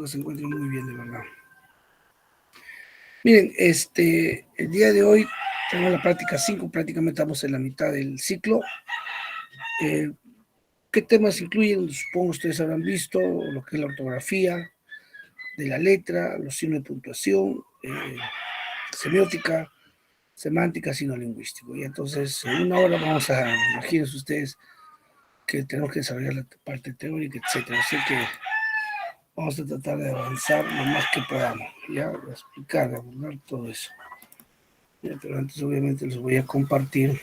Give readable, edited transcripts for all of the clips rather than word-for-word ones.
Se encuentren muy bien, de verdad. Miren, el día de hoy tenemos la práctica 5, prácticamente estamos en la mitad del ciclo. ¿Qué temas incluyen? Supongo ustedes habrán visto lo que es la ortografía de la letra, los signos de puntuación, semiótica, semántica, signo lingüístico. Y entonces, en una hora vamos a, imagínense ustedes que tenemos que desarrollar la parte teórica, etcétera. Así que vamos a tratar de avanzar lo más que podamos, ya, a explicar, a abordar todo eso. Ya, pero antes obviamente les voy a compartir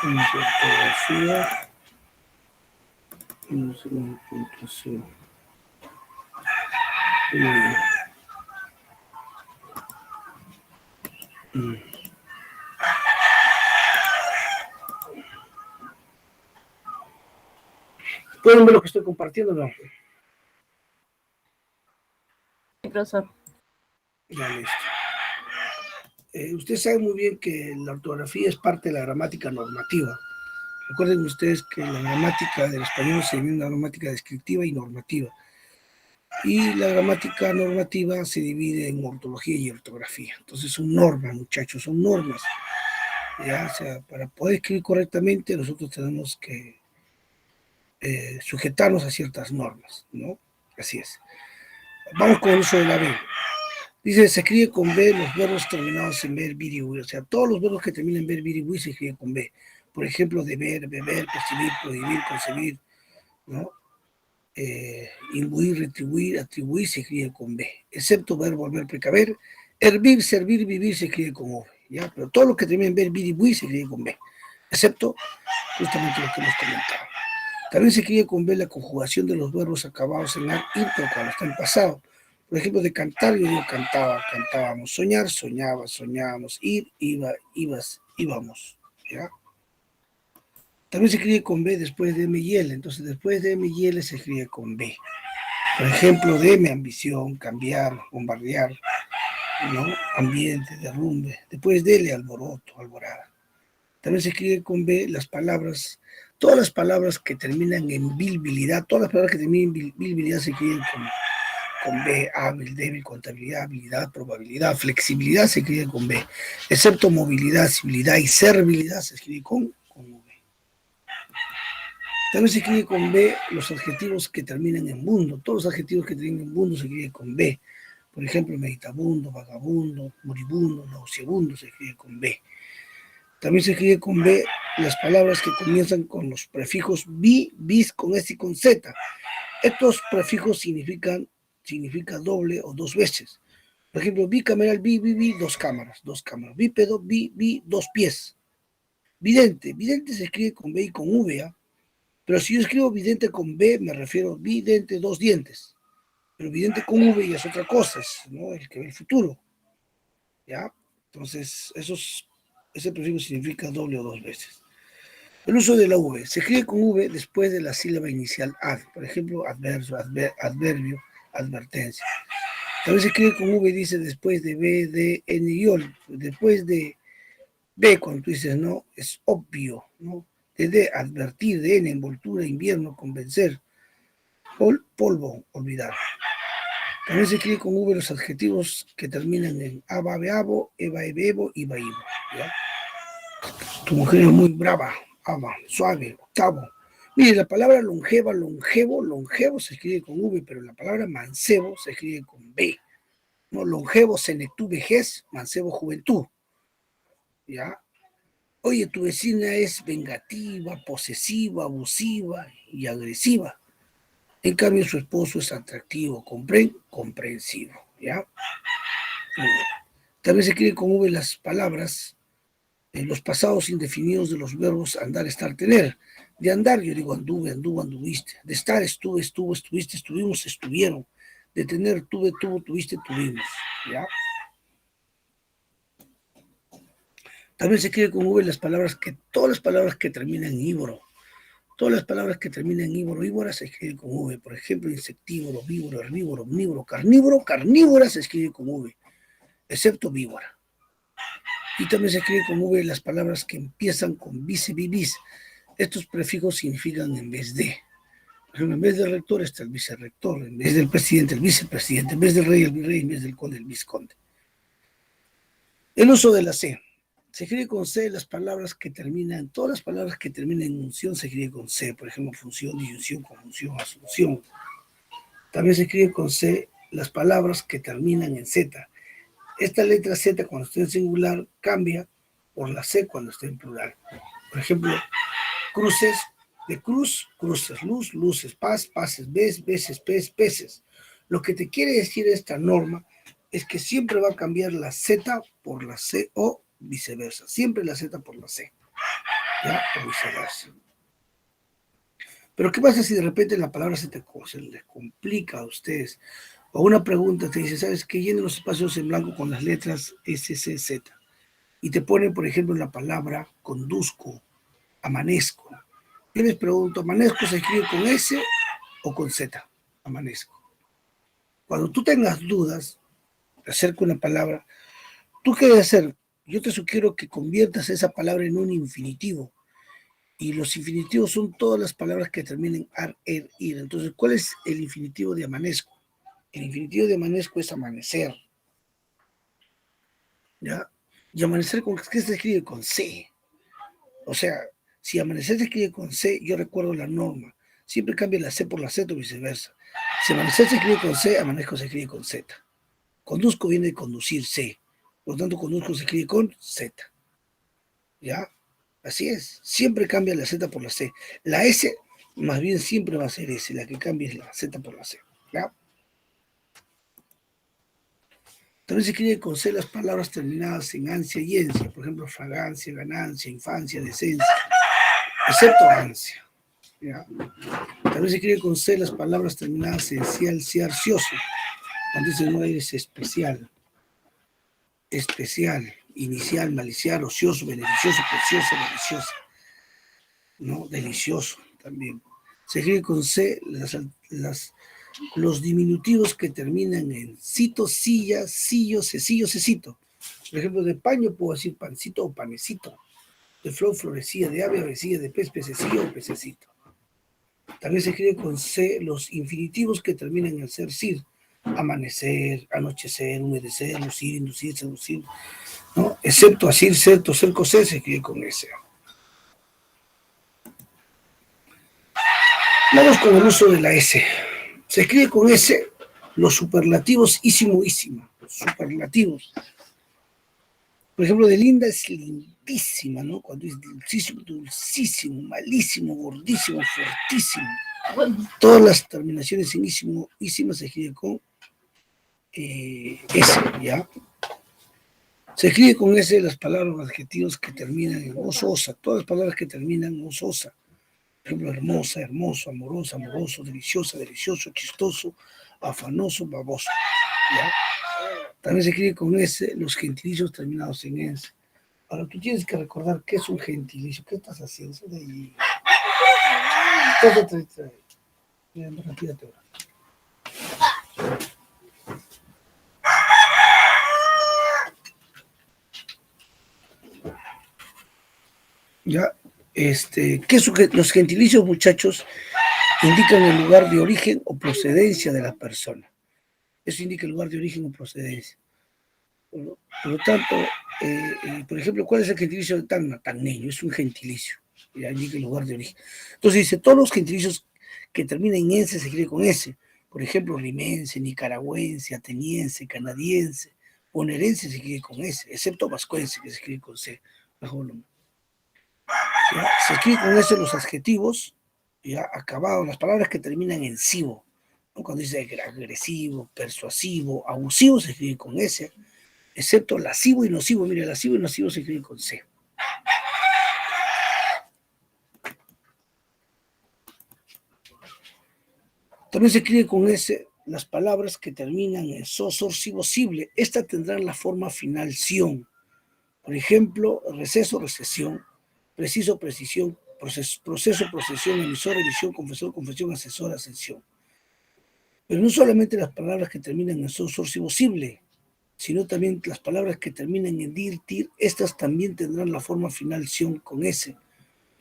fotografía y segunda puntuación. ¿Pueden ver lo que estoy compartiendo o no? Sí, profesor. Ya, listo. Usted sabe muy bien que la ortografía es parte de la gramática normativa. Recuerden ustedes que la gramática del español se divide en una gramática descriptiva y normativa. Y la gramática normativa se divide en ortología y ortografía. Entonces son normas, muchachos, son normas. ¿Ya? O sea, para poder escribir correctamente nosotros tenemos que sujetarnos a ciertas normas, ¿no? Así es. Vamos con el uso de la B. Dice, se escribe con B los verbos terminados en ver, vir y huir. O sea, todos los verbos que terminan en ver, vir y huir se escriben con B. Por ejemplo, deber, beber, percibir, prohibir, concebir, ¿no? Imbuir, retribuir, atribuir se escribe con B. Excepto ver, volver, precaver. Hervir, servir, vivir se escribe con V. ¿Ya? Pero todo lo que termina en ver, vir y huir se escribe con B. Excepto justamente lo que hemos comentado. También se escribe con B la conjugación de los verbos acabados en ar, ir, pero cuando está en pasado. Por ejemplo, de cantar, yo digo cantaba, cantábamos, soñar, soñaba, soñábamos, ir, iba, ibas, íbamos. ¿Ya? También se escribe con B después de M y L. Entonces, después de M y L se escribe con B. Por ejemplo, de M, ambición, cambiar, bombardear, ¿no? Ambiente, derrumbe. Después de L, alboroto, alborada. También se escribe con B las palabras, todas las palabras que terminan en bilbilidad, todas las palabras que terminan en bilbilidad se escriben con B, hábil, débil, contabilidad, habilidad, probabilidad, flexibilidad se escribe con B, excepto movilidad, civilidad y servilidad se escribe con V. También se escribe con B los adjetivos que terminan en mundo, todos los adjetivos que terminan en mundo se escriben con B. Por ejemplo, meditabundo, vagabundo, moribundo, nauseabundo se escribe con B. También se escribe con B las palabras que comienzan con los prefijos bi, bis, con S y con Z. Estos prefijos significa doble o dos veces. Por ejemplo, bicameral, bi, dos cámaras. Bípedo, bi, dos pies. Vidente se escribe con B y con V, ¿eh? Pero si yo escribo vidente con B, me refiero a vidente, dos dientes. Pero vidente con V ya es otra cosa, ¿no? El que ve el futuro. ¿Ya? Entonces, ese prefijo significa doble o dos veces. El uso de la V. Se escribe con V después de la sílaba inicial ad. Por ejemplo, adverso, adverbio, advertencia. También se escribe con V, dice después de B, D, N y O. Después de B, cuando tú dices no, es obvio, ¿no? De D, advertir, de N, envoltura, invierno, convencer. Polvo, olvidar. También se escribe con V los adjetivos que terminan en aba, beabo, eva, ebebo, iba, ibo. ¿Ya? Tu mujer es muy brava, ama, suave, octavo. Mire, la palabra longeva, longevo se escribe con V, pero la palabra mancebo se escribe con B. No, longevo, senectud, vejez, mancebo, juventud. ¿Ya? Oye, tu vecina es vengativa, posesiva, abusiva y agresiva. En cambio, su esposo es atractivo, comprensivo. ¿Ya? También se escribe con V las palabras en los pasados indefinidos de los verbos andar, estar, tener. De andar, yo digo anduve, anduvo, anduviste. De estar, estuve, estuvo, estuviste, estuvimos, estuvieron. De tener, tuve, tuvo, tuviste, tuvimos. ¿Ya? También se escribe con V todas las palabras que terminan en íboro. Todas las palabras que terminan en íboro, íbora se escribe con V. Por ejemplo, insectívoro, víboro, herbívoro, omnívoro, carnívoro, carnívora se escribe con V, excepto víbora. Y también se escribe con V las palabras que empiezan con vice, vivis, estos prefijos significan en vez de. Por ejemplo, en vez del rector está el vicerrector, en vez del presidente el vicepresidente, en vez del rey el virrey, en vez del conde el vizconde. El uso de la C. Se escribe con C las palabras que terminan, todas las palabras que terminan en unción se escribe con C, por ejemplo, función, disyunción, conjunción, asunción. También se escribe con C las palabras que terminan en Z. Esta letra Z cuando está en singular cambia por la C cuando está en plural. Por ejemplo, cruces, de cruz, cruces, luz, luces, paz, pases, veces, peces. Lo que te quiere decir esta norma es que siempre va a cambiar la Z por la C o viceversa. Siempre la Z por la C. ¿Ya? O viceversa. Pero ¿qué pasa si de repente la palabra se les complica a ustedes? O una pregunta te dice, ¿sabes qué? Llenen los espacios en blanco con las letras S, C, Z. Y te ponen, por ejemplo, la palabra conduzco, amanezco. Yo les pregunto, ¿amanezco se escribe con S o con Z? Amanezco. Cuando tú tengas dudas acerca de una palabra, ¿tú qué debes hacer? Yo te sugiero que conviertas esa palabra en un infinitivo. Y los infinitivos son todas las palabras que terminen ar, er, ir. Entonces, ¿cuál es el infinitivo de amanezco? El infinitivo de amanezco es amanecer. ¿Ya? Y amanecer, ¿con qué se escribe? Con C. O sea, si amanecer se escribe con C, yo recuerdo la norma. Siempre cambia la C por la Z o viceversa. Si amanecer se escribe con C, amanezco se escribe con Z. Conduzco viene de conducir C. Por lo tanto, conduzco se escribe con Z. ¿Ya? Así es. Siempre cambia la Z por la C. La S, más bien, siempre va a ser S. La que cambia es la Z por la C. ¿Ya? También se escribe con C las palabras terminadas en ansia y encia. Por ejemplo, fragancia, ganancia, infancia, decencia. Excepto ansia. ¿Ya? También se escribe con C las palabras terminadas en cial, ciarcioso. Cuando dice no eres especial. Especial, inicial, maliciar, ocioso, beneficioso, precioso, delicioso. ¿No? Delicioso también. Se escribe con C los diminutivos que terminan en cito, silla, sillo, cecito. Por ejemplo, de paño puedo decir pancito o panecito. De flor, florecilla, de ave, avecilla, de pez, pececillo o pececito. También se escribe con C los infinitivos que terminan en ser sir. Amanecer, anochecer, humedecer, lucir, inducir, seducir. ¿No? Excepto asir, ser, toser, coser, se escribe con S. Vamos con el uso de la S. Se escribe con S los superlativos ísimo, ísima. Los superlativos. Por ejemplo, de linda es lindísima, ¿no? Cuando es dulcísimo, dulcísimo, malísimo, gordísimo, fuertísimo. Todas las terminaciones en ísimo, ísima se escribe con S, ¿ya? Se escribe con S las palabras o adjetivos que terminan en ososa. Todas las palabras que terminan en ososa. Por ejemplo, hermosa, hermoso, amorosa, amoroso, deliciosa, delicioso, chistoso, afanoso, baboso. ¿Ya? También se escribe con S los gentilicios terminados en S. Ahora, tú tienes que recordar qué es un gentilicio. ¿Qué estás haciendo? De ahí. Retírate ahora. Ya, ¿qué es los gentilicios, muchachos? Indican el lugar de origen o procedencia de la persona. Eso indica el lugar de origen o procedencia. Por lo tanto, por ejemplo, ¿cuál es el gentilicio de Tanneño? Es un gentilicio. Ya indica el lugar de origen. Entonces dice, todos los gentilicios que terminen en S se escribe con S. Por ejemplo, rimense, nicaragüense, ateniense, canadiense, bonaerense se escribe con S, excepto vascuense que se escribe con C. ¿Ya? Se escribe con S los adjetivos, ya acabados, las palabras que terminan en sivo, ¿no? Cuando dice agresivo, persuasivo, abusivo se escribe con S, excepto lascivo y nocivo. Mire, lascivo y nocivo se escribe con C. También se escribe con S las palabras que terminan en sorcible. Estas tendrán la forma final ción. Por ejemplo, receso, recesión, preciso, precisión, proceso, procesión, emisor, emisión, confesor, confesión, asesor, ascensión. Pero no solamente las palabras que terminan en sorcible, sino también las palabras que terminan en dir, tir, estas también tendrán la forma final ción con S.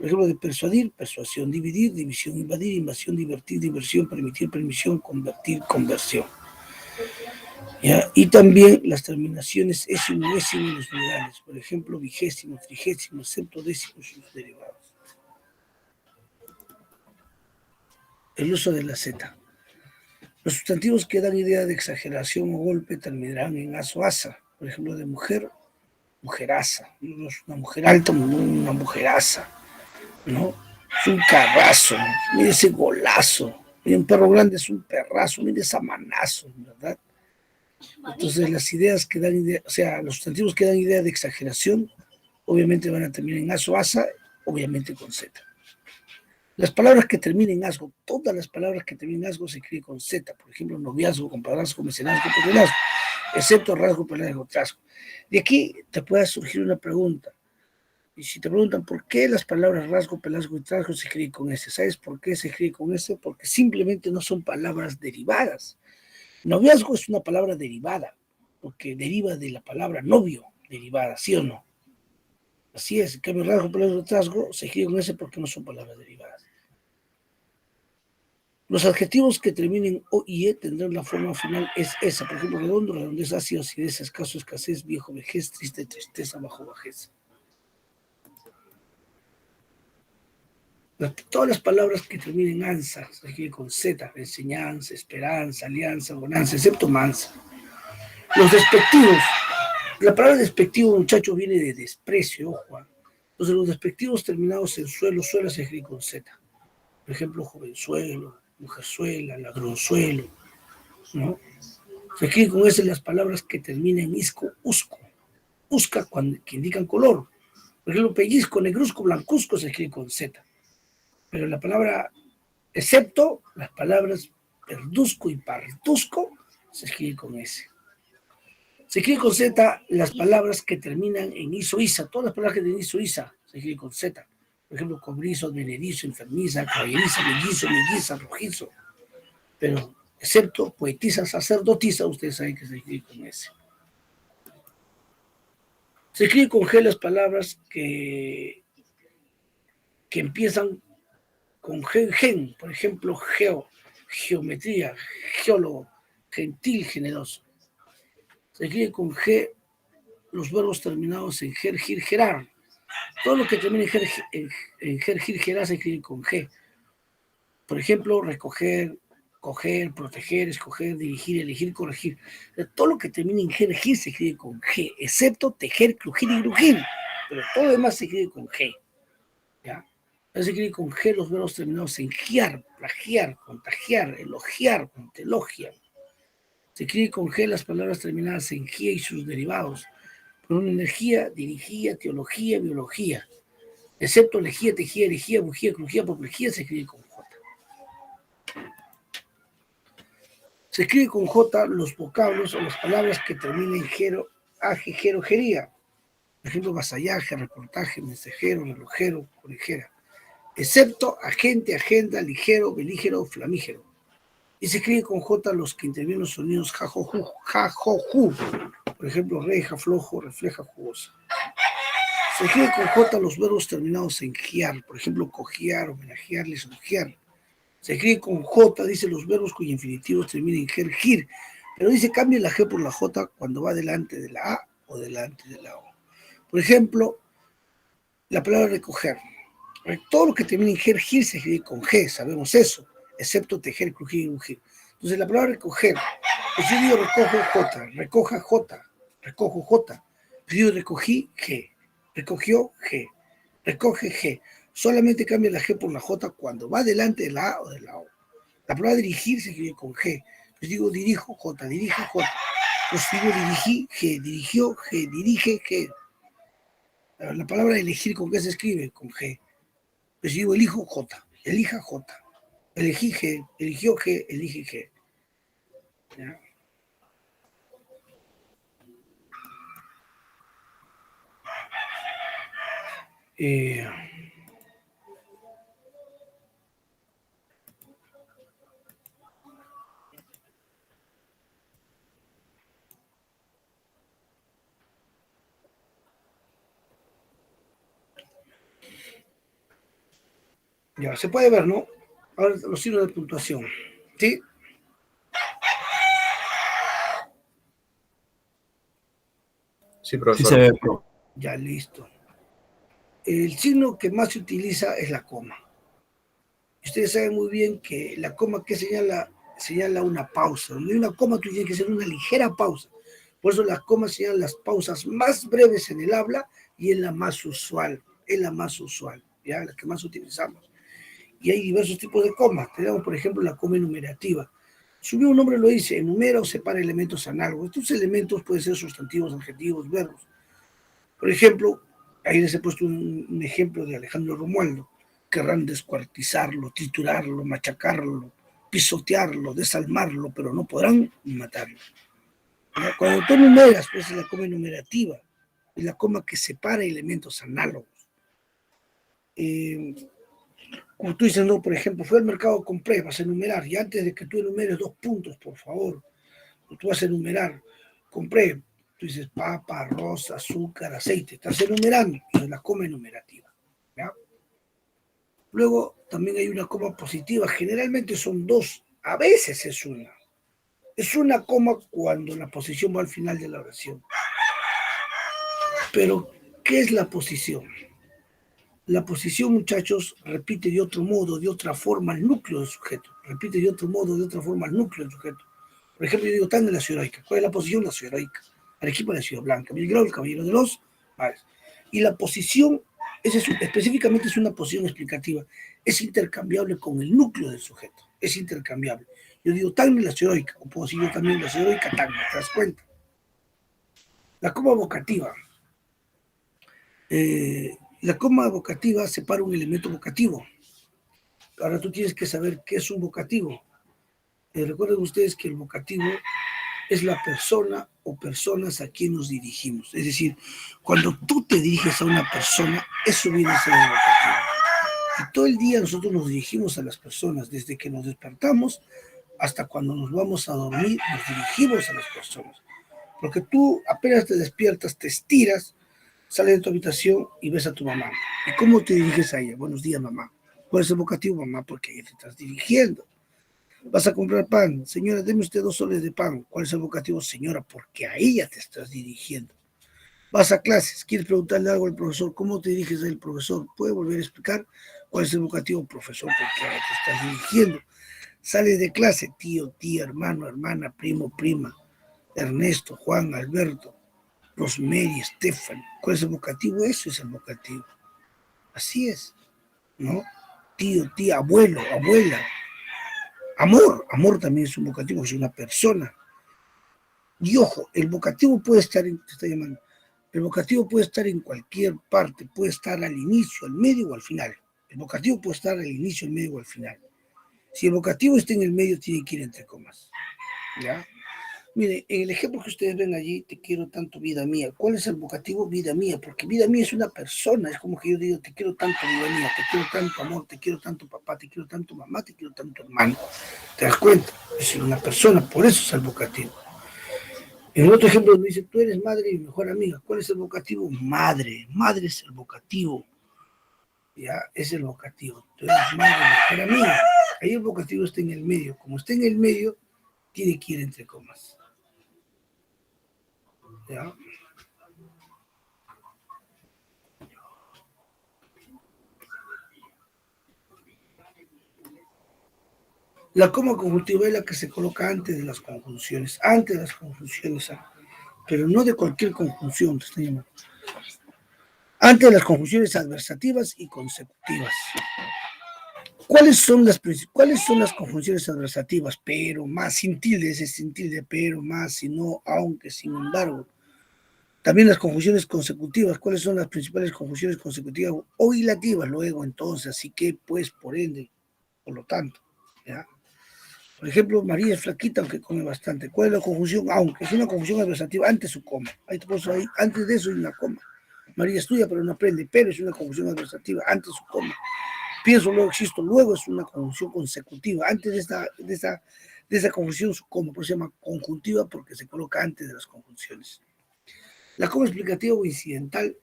Por ejemplo, de persuadir, persuasión, dividir, división, invadir, invasión, divertir, diversión, permitir, permisión, convertir, conversión. ¿Ya? Y también las terminaciones ésimo, ésimo y los numerales, por ejemplo, vigésimo, trigésimo, septodécimo y sus derivados. El uso de la Z. Los sustantivos que dan idea de exageración o golpe terminarán en aso, asa. Por ejemplo, de mujer, mujeraza. No es una mujer alta, una mujeraza, ¿no? Es un carrazo, mire ese golazo. Mire, un perro grande es un perrazo, mire esa manazo, ¿verdad? Entonces las ideas que dan idea, o sea, los sustantivos que dan idea de exageración, obviamente van a terminar en aso, asa, obviamente con Z. Las palabras que terminen en asgo, todas las palabras que terminen en asgo se escriben con Z, por ejemplo, noviazgo, compadrazgo, mecenazgo, petonazgo, excepto rasgo, pelasgo, trasgo. De aquí te puede surgir una pregunta. Y si te preguntan por qué las palabras rasgo, pelasgo y trasgo se escriben con S, ¿sabes por qué se escribe con S? Porque simplemente no son palabras derivadas. Noviazgo es una palabra derivada, porque deriva de la palabra novio, derivada, ¿sí o no? Así es, en cambio, rasgo, pelasgo, trasgo se escribe con S porque no son palabras derivadas. Los adjetivos que terminen O y E tendrán la forma final es esa, por ejemplo, redondo, redondez, ácido, acidez, escaso, escasez, viejo, vejez, triste, tristeza, bajo, bajeza. Todas las palabras que terminen en ansa se escriben con Z, enseñanza, esperanza, alianza, bonanza, excepto mansa. Los despectivos, la palabra despectivo, muchacho, viene de desprecio, ojo. Entonces, los despectivos terminados en suelo, suela se escriben con Z. Por ejemplo, jovenzuelo, mujerzuela, ladronzuelo, ¿no? Se escriben con S las palabras que terminan en isco, usco, usca, que indican color. Por ejemplo, pellizco, negruzco, blancuzco se escribe con Z. Pero la palabra, excepto las palabras verduzco y partusco, se escribe con S. Se escribe con Z las palabras que terminan en iso, isa. Todas las palabras que terminan en iso, isa se escriben con Z. Por ejemplo, cobrizo, advenedizo, enfermiza, caballeriza, mellizo, melliza, rojizo. Pero excepto poetisa, sacerdotisa, ustedes saben que se escribe con S. Se escribe con G las palabras que empiezan con gen, por ejemplo, geometría, geólogo, gentil, generoso. Se escribe con G los verbos terminados en ger, gir, gerar. Todo lo que termina en ger, gir, gerar se escribe con G. Por ejemplo, recoger, coger, proteger, escoger, dirigir, elegir, corregir. Todo lo que termina en ger, gir se escribe con G, excepto tejer, crujir y crujir. Pero todo lo demás se escribe con G. ¿Ya? Se escribe con G los verbos terminados en giar, plagiar, contagiar, elogiar, elogian. Se escribe con G las palabras terminadas en gia y sus derivados. Por una energía, dirigía, teología, biología. Excepto lejía, tejía, erigía, bujía, crujía, apoplejía, se escribe con J. Se escribe con J los vocablos o las palabras que terminan en gero, aje, jero, jería. Por ejemplo, vasallaje, reportaje, mensajero, relojero, conejera. Excepto agente, agenda, ligero, belígero, flamígero. Y se escribe con J los que intervienen los sonidos jajoju, jajoju. Por ejemplo, reja, flojo, refleja, jugosa. Se escribe con J los verbos terminados en giar, por ejemplo, cogiar, homenajear, lisonjear. Se escribe con J, dice los verbos cuyo infinitivo termina en ger, gir, pero dice cambia la G por la J cuando va delante de la A o delante de la O. Por ejemplo, la palabra recoger. Todo lo que termina en ger, gir se escribe con G, sabemos eso, excepto tejer, crujir y ungir. Entonces la palabra recoger, pues yo digo recojo J, recoja J, recojo J, yo recogí G, recogió G, recoge G. Solamente cambia la G por la J cuando va delante de la A o de la O. La palabra dirigir se escribe con G. Pues digo dirijo J, dirige J. Pues digo dirigí G, dirigió G, dirige G. La palabra elegir con qué se escribe, con G. Pues digo elijo J, elija J. Elegí G, eligió G, elige G. ¿Ya? Eh, Ya, se puede ver, ¿no? Ahora los signos de puntuación. ¿Sí? Sí, Sí se profesor. ve, profe. Ya, listo. El signo que más se utiliza es la coma. Ustedes saben muy bien que la coma que señala una pausa. Donde hay una coma, tú tienes que hacer una ligera pausa. Por eso las comas señalan las pausas más breves en el habla y es la más usual. Es la más usual, ¿ya? La que más utilizamos. Y hay diversos tipos de comas. Tenemos, por ejemplo, la coma enumerativa. Su mismo nombre lo dice, enumera o separa elementos análogos. Estos elementos pueden ser sustantivos, adjetivos, verbos. Por ejemplo, ahí les he puesto un ejemplo de Alejandro Romualdo. Querrán descuartizarlo, triturarlo, machacarlo, pisotearlo, desalmarlo, pero no podrán matarlo. ¿Ya? Cuando tú numeras, pues es la coma enumerativa, es la coma que separa elementos análogos. Como tú dices, no, por ejemplo, fui al mercado, compré, vas a enumerar, y antes de que tú enumeres 2 puntos, por favor, tú vas a enumerar, compré, tú dices papa, arroz, azúcar, aceite, estás enumerando, eso es la coma enumerativa. ¿Ya? Luego también hay una coma positiva, generalmente son 2, a veces es una. Es una coma cuando la posición va al final de la oración. Pero, ¿qué es la posición? La posición, muchachos, repite de otro modo, de otra forma el núcleo del sujeto. Repite de otro modo, de otra forma el núcleo del sujeto. Por ejemplo, yo digo, tan en la ciudad heroica. ¿Cuál es la posición? La ciudad heroica. Arequipa, la ciudad blanca. Belgrado, el caballero de los mares. Y la posición, específicamente es una posición explicativa. Es intercambiable con el núcleo del sujeto. Es intercambiable. Yo digo, tan en la ciudad heroica. O puedo decir yo también la ciudad heroica, tan. ¿Te das cuenta? La coma vocativa. La coma vocativa separa un elemento vocativo. Ahora tú tienes que saber qué es un vocativo. Recuerden ustedes que el vocativo es la persona o personas a quien nos dirigimos. Es decir, cuando tú te diriges a una persona, eso viene a ser el vocativo. Y todo el día nosotros nos dirigimos a las personas, desde que nos despertamos hasta cuando nos vamos a dormir, nos dirigimos a las personas. Porque tú apenas te despiertas, te estiras, sales de tu habitación y ves a tu mamá. ¿Y cómo te diriges a ella? Buenos días, mamá. ¿Cuál es el vocativo, mamá? Porque ahí te estás dirigiendo. Vas a comprar pan. Señora, deme usted 2 soles de pan. ¿Cuál es el vocativo? Señora, porque a ella te estás dirigiendo. Vas a clases. ¿Quieres preguntarle algo al profesor? ¿Cómo te diriges al profesor? ¿Puede volver a explicar cuál es el vocativo? Profesor, porque a ella te estás dirigiendo. Sales de clase. Tío, tía, hermano, hermana, primo, prima. Ernesto, Juan, Alberto, Rosemary, Estefan. ¿Cuál es el vocativo? Eso es el vocativo. Así es, ¿no? Tío, tía, abuelo, abuela. Amor, amor también es un vocativo, es una persona. Y ojo, el vocativo puede estar, te está llamando, el vocativo puede estar en cualquier parte, puede estar al inicio, al medio o al final. El vocativo puede estar al inicio, al medio o al final. Si el vocativo está en el medio, tiene que ir entre comas. ¿Ya? Mire, en el ejemplo que ustedes ven allí, te quiero tanto, vida mía. ¿Cuál es el vocativo? Vida mía, porque vida mía es una persona, es como que yo digo, te quiero tanto, vida mía, te quiero tanto amor, te quiero tanto papá, te quiero tanto mamá, te quiero tanto hermano. ¿Te das cuenta? Es una persona, por eso es el vocativo. En el otro ejemplo donde dice, tú eres madre y mi mejor amiga, ¿cuál es el vocativo? Madre, madre es el vocativo, ya, es el vocativo. Tú eres madre y mi mejor amiga. Ahí el vocativo está en el medio, como está en el medio, tiene que ir entre comas. ¿Ya? La coma conjuntiva es la que se coloca antes de las conjunciones, pero no de cualquier conjunción, te estoy llamando. Antes de las conjunciones adversativas y consecutivas. ¿Cuáles son las conjunciones adversativas? Pero, más, sin tilde, ese sin tilde, pero, más, si no, aunque, sin embargo. También las conjunciones consecutivas. ¿Cuáles son las principales conjunciones consecutivas? Obligativas, luego, entonces, así que, pues, por ende, por lo tanto. ¿Ya? Por ejemplo, María es flaquita aunque come bastante. ¿Cuál es la conjunción? Aunque es una conjunción adversativa antes su coma. Ahí te puedo ahí, antes de eso hay una coma. María estudia pero no aprende, pero es una conjunción adversativa antes su coma. Pienso, luego existo, luego es una conjunción consecutiva. Antes de esa conjunción su coma, por eso se llama conjuntiva porque se coloca antes de las conjunciones. La coma explicativa o incidental,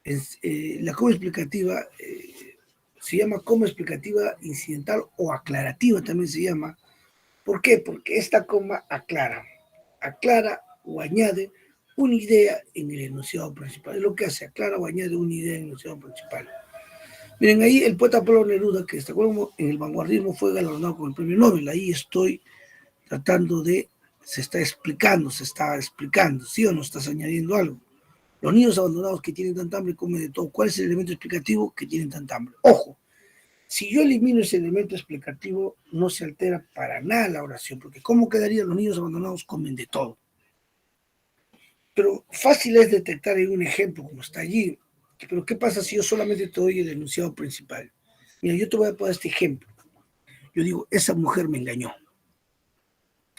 la coma explicativa Se llama coma explicativa incidental o aclarativa también se llama. ¿Por qué? Porque esta coma aclara o añade una idea en el enunciado principal. Es lo que hace, aclara o añade una idea en el enunciado principal. Miren, ahí el poeta Pablo Neruda, que destacó en el vanguardismo, fue galardonado con el premio Nobel. Ahí estoy tratando de, se está explicando, ¿sí o no? Estás añadiendo algo. Los niños abandonados que tienen tanta hambre comen de todo. ¿Cuál es el elemento explicativo que tienen tanta hambre? Ojo, si yo elimino ese elemento explicativo, no se altera para nada la oración, porque ¿cómo quedaría? Los niños abandonados comen de todo. Pero fácil es detectar en un ejemplo, como está allí. Pero ¿qué pasa si yo solamente te doy el enunciado principal? Mira, yo te voy a poner este ejemplo. Yo digo, esa mujer me engañó.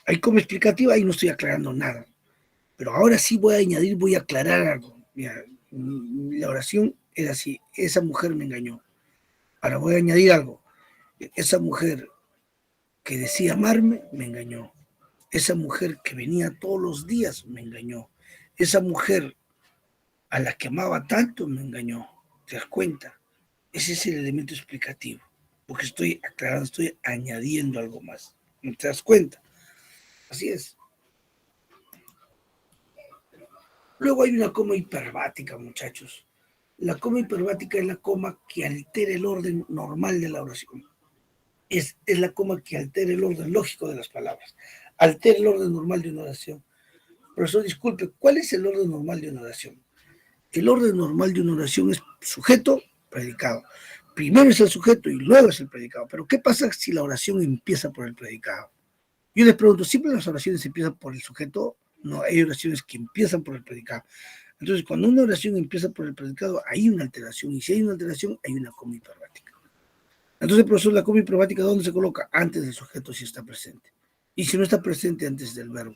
Ahí como explicativa, ahí no estoy aclarando nada. Pero ahora sí voy a añadir, voy a aclarar algo. Mira, la oración es así, esa mujer me engañó. Ahora voy a añadir algo. Esa mujer que decía amarme, me engañó. Esa mujer que venía todos los días, me engañó. Esa mujer a la que amaba tanto, me engañó. ¿Te das cuenta? Ese es el elemento explicativo. Porque estoy aclarando, estoy añadiendo algo más. ¿No te das cuenta? Así es. Luego hay una coma hiperbática, muchachos. La coma hiperbática es la coma que altera el orden normal de la oración. Es la coma que altera el orden lógico de las palabras. Altera el orden normal de una oración. Profesor, disculpe, ¿cuál es el orden normal de una oración? El orden normal de una oración es sujeto, predicado. Primero es el sujeto y luego es el predicado. Pero ¿qué pasa si la oración empieza por el predicado? Yo les pregunto, ¿siempre las oraciones empiezan por el sujeto? No, hay oraciones que empiezan por el predicado. Entonces, cuando una oración empieza por el predicado, hay una alteración. Y si hay una alteración, hay una coma hiperbática. Entonces, profesor, la coma hiperbática, ¿dónde se coloca? Antes del sujeto si está presente. Y si no está presente, antes del verbo.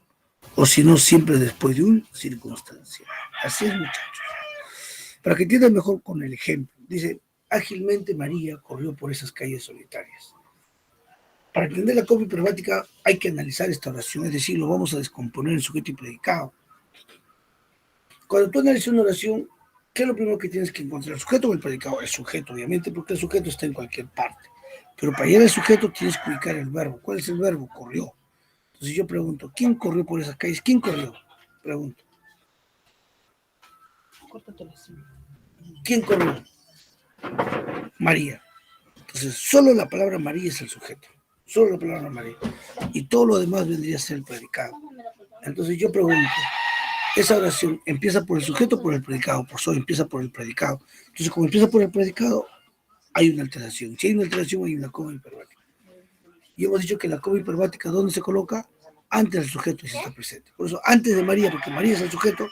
O si no, siempre después de un circunstancia. Así es, muchachos. Para que entiendan mejor con el ejemplo. Dice, ágilmente María corrió por esas calles solitarias. Para entender la coma hiperbática hay que analizar esta oración, es decir, lo vamos a descomponer en sujeto y predicado. Cuando tú analizas una oración, ¿qué es lo primero que tienes que encontrar? ¿El sujeto o el predicado? El sujeto, obviamente, porque el sujeto está en cualquier parte. Pero para llegar al sujeto tienes que ubicar el verbo. ¿Cuál es el verbo? Corrió. Entonces yo pregunto, ¿quién corrió por esas calles? ¿Quién corrió? Pregunto. ¿Quién corrió? María. Entonces, solo la palabra María es el sujeto. Solo la palabra María. Y todo lo demás vendría a ser el predicado. Entonces yo pregunto, esa oración empieza por el sujeto o por el predicado. Por eso empieza por el predicado. Entonces, como empieza por el predicado, hay una alteración. Si hay una alteración, hay una coma hiperbática. Y hemos dicho que la coma hiperbática, ¿dónde se coloca? Antes del sujeto y si está presente. Por eso, antes de María, porque María es el sujeto,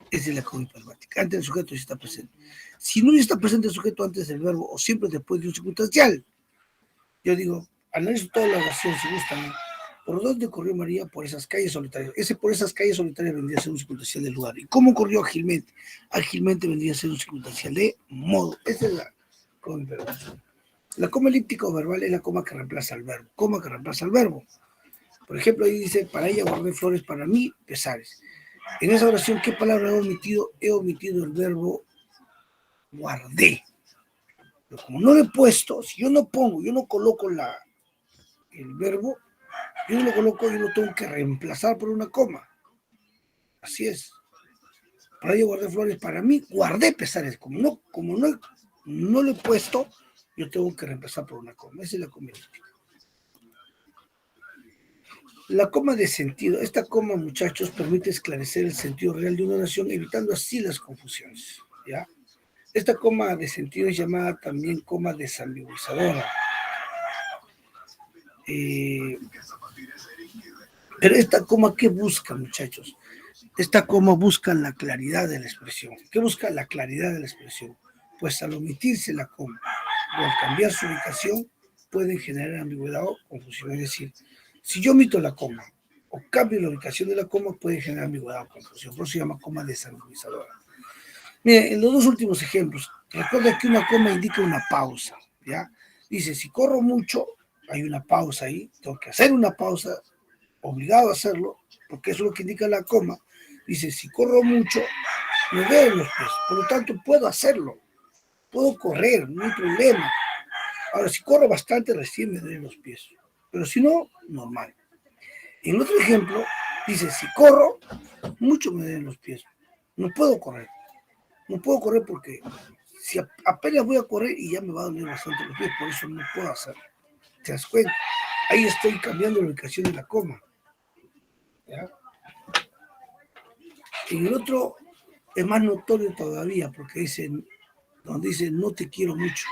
es de la coma hiperbática. Antes del sujeto y si está presente. Si no está presente el sujeto antes del verbo o siempre después de un circunstancial, yo digo, analizo toda la oración si gustan. ¿Por dónde corrió María? Por esas calles solitarias. Ese por esas calles solitarias vendría a ser un circunstancial del lugar. ¿Y cómo corrió ágilmente? Ágilmente vendría a ser un circunstancial de modo. Esa es la coma hiperbática. La coma elíptica o verbal es la coma que reemplaza al verbo. Coma que reemplaza al verbo. Por ejemplo, ahí dice, para ella guardé flores, para mí pesares. En esa oración, ¿qué palabra he omitido? He omitido el verbo guardé. Pero como no lo he puesto, si yo no pongo, yo no coloco el verbo, yo no lo coloco, yo lo tengo que reemplazar por una coma. Así es. Para ello guardé flores, para mí guardé pesares. Como no lo he puesto, yo tengo que reemplazar por una coma. Esa es la coma elíptica. La coma de sentido. Esta coma, muchachos, permite esclarecer el sentido real de una oración, evitando así las confusiones. ¿Ya? Esta coma de sentido es llamada también coma desambiguizadora. Pero esta coma, ¿qué busca, muchachos? Esta coma busca la claridad de la expresión. ¿Qué busca la claridad de la expresión? Pues al omitirse la coma o al cambiar su ubicación, pueden generar ambigüedad o confusión. Es decir, si yo omito la coma o cambio la ubicación de la coma, puede generar ambigüedad o confusión. Por eso se llama coma desambiguizadora. Miren, en los dos últimos ejemplos, recuerda que una coma indica una pausa, ¿ya? Dice, si corro mucho, hay una pausa ahí, tengo que hacer una pausa, obligado a hacerlo, porque eso es lo que indica la coma. Dice, si corro mucho, me veo en los pies, por lo tanto puedo hacerlo, puedo correr, no hay problema. Ahora, si corro bastante, recién me duelen los pies. Pero si no, normal. En otro ejemplo, dice, si corro, mucho me duelen los pies. No puedo correr. No puedo correr porque si apenas voy a correr y ya me va a doler bastante los pies, por eso no puedo hacerlo. ¿Te das cuenta? Ahí estoy cambiando la ubicación de la coma. ¿Ya? En el otro es más notorio todavía porque donde dice no te quiero mucho,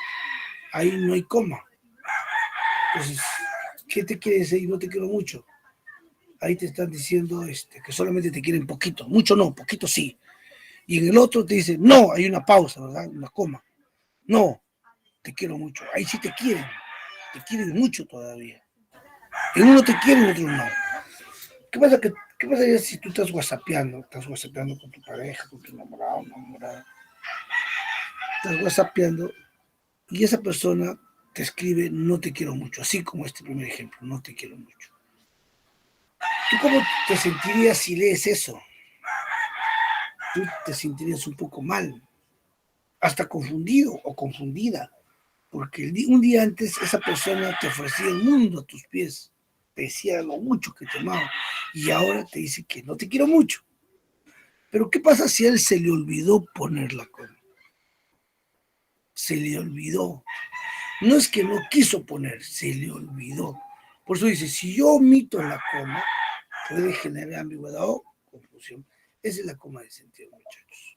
ahí no hay coma. Entonces, ¿qué te quiere decir no te quiero mucho? Ahí te están diciendo que solamente te quieren poquito, mucho no, poquito sí. Y en el otro te dice, no, hay una pausa, ¿verdad? Una coma. No, te quiero mucho. Ahí sí te quieren mucho todavía. En uno te quieren, en otro no. ¿Qué pasaría si tú estás whatsappeando con tu pareja, con tu enamorado, enamorada? Estás whatsappeando y esa persona te escribe no te quiero mucho, así como este primer ejemplo, no te quiero mucho. ¿Tú cómo te sentirías si lees eso? Tú te sentirías un poco mal, hasta confundido o confundida, porque un día antes esa persona te ofrecía el mundo a tus pies, te decía lo mucho que te amaba, y ahora te dice que no te quiero mucho. Pero ¿qué pasa si a él se le olvidó poner la coma? Se le olvidó. No es que no quiso poner, se le olvidó. Por eso dice, si yo omito la coma, puede generar ambigüedad o confusión. Esa es la coma de sentido, muchachos.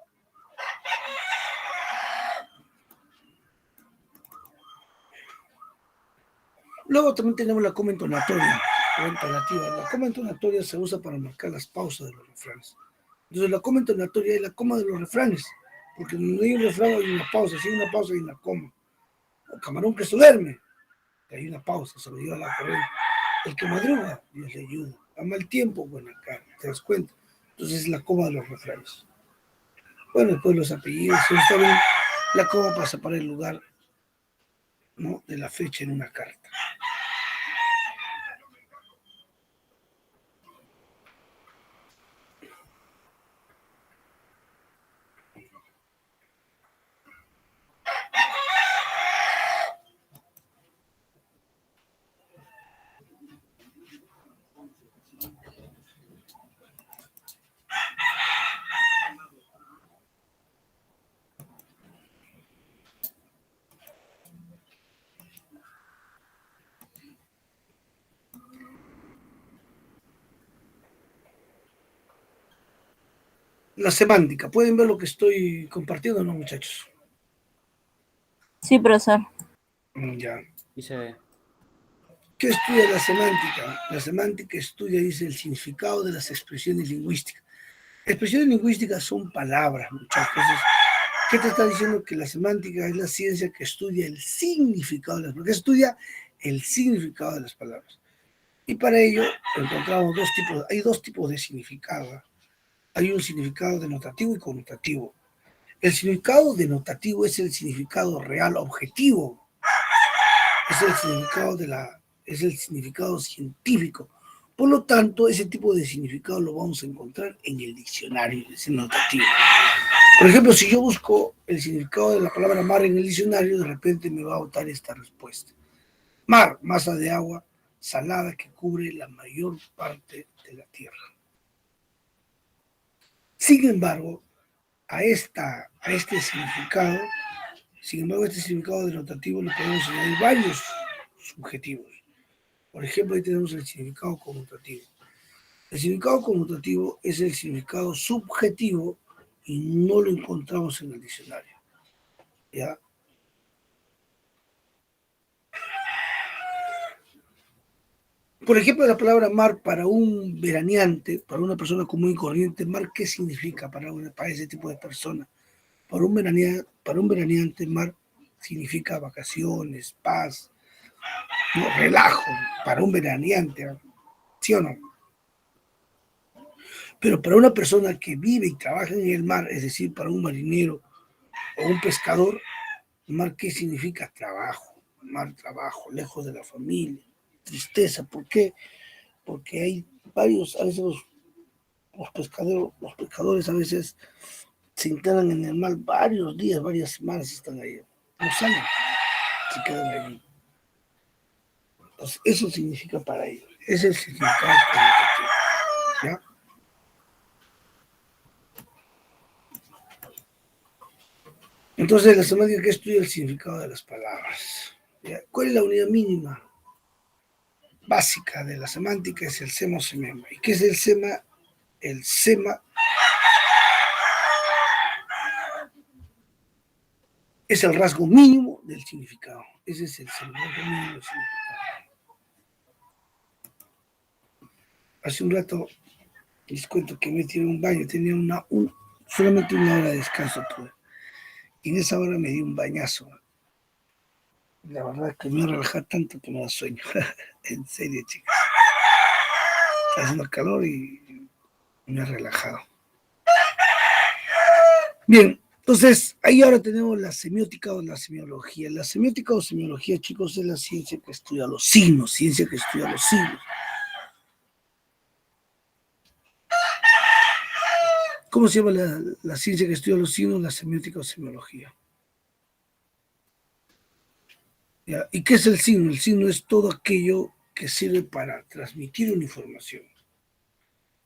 Luego también tenemos la coma entonatoria o entonativa. La coma entonatoria se usa para marcar las pausas de los refranes. Entonces la coma entonatoria es la coma de los refranes, porque no hay un refrán, hay una pausa. Si hay una pausa, hay una coma. El camarón que se duerme, hay una pausa, se lo lleva a la corriente. El que madruga, Dios le ayuda. A mal tiempo, buena cara, ¿te das cuenta? Entonces es la coma de los refranes. Bueno, después los apellidos, está bien la coma para separar el lugar, ¿no?, de la fecha en una carta. La semántica, ¿pueden ver lo que estoy compartiendo, no, muchachos? Sí, profesor. Ya. Dice, ¿Qué estudia la semántica? La semántica estudia, dice, el significado de las expresiones lingüísticas. Expresiones lingüísticas son palabras, muchachos. ¿Qué te está diciendo? Que la semántica es la ciencia que estudia el significado de las palabras, que estudia el significado de las palabras. Y para ello encontramos hay dos tipos de significado. Hay un significado denotativo y connotativo. El significado denotativo es el significado real, objetivo. Es el significado científico. Por lo tanto, ese tipo de significado lo vamos a encontrar en el diccionario, es el notativo. Por ejemplo, si yo busco el significado de la palabra mar en el diccionario, de repente me va a botar esta respuesta. Mar, masa de agua salada que cubre la mayor parte de la tierra. Sin embargo, a este significado, denotativo le podemos añadir varios subjetivos. Por ejemplo, ahí tenemos el significado conmutativo. El significado conmutativo es el significado subjetivo y no lo encontramos en el diccionario. ¿Ya? Por ejemplo, la palabra mar para un veraneante, para una persona común y corriente, mar, ¿qué significa para ese tipo de persona? Para un veraneante, mar significa vacaciones, paz, ¿no?, relajo, para un veraneante, ¿sí o no? Pero para una persona que vive y trabaja en el mar, es decir, para un marinero o un pescador, mar, ¿qué significa? Trabajo, mar, trabajo, lejos de la familia, tristeza. ¿Por qué? Porque hay a veces los pescadores a veces se instalan en el mar varios días, varias semanas están ahí. no salen, se quedan ahí. Entonces, eso significa para ellos. Ese es el significado conmutativo. ¿Ya? Entonces, la semántica que estudia el significado de las palabras. ¿Ya? ¿Cuál es la unidad mínima básica de la semántica? Es el sema o semema. ¿Y qué es el sema? El sema es el rasgo mínimo del significado. Ese es el rasgo mínimo del significado. Hace un rato les cuento que me tiré un baño, tenía solamente una hora de descanso tuve. Y en esa hora me di un bañazo. La verdad que me relaja tanto que me da sueño. En serio, chicas. Está haciendo calor y me ha relajado. Bien, entonces ahí ahora tenemos la semiótica o la semiología. La semiótica o semiología, chicos, es la ciencia que estudia los signos, ciencia que estudia los signos. ¿Cómo se llama la ciencia que estudia los signos? La semiótica o semiología. ¿Ya? ¿Y qué es el signo? El signo es todo aquello que sirve para transmitir una información.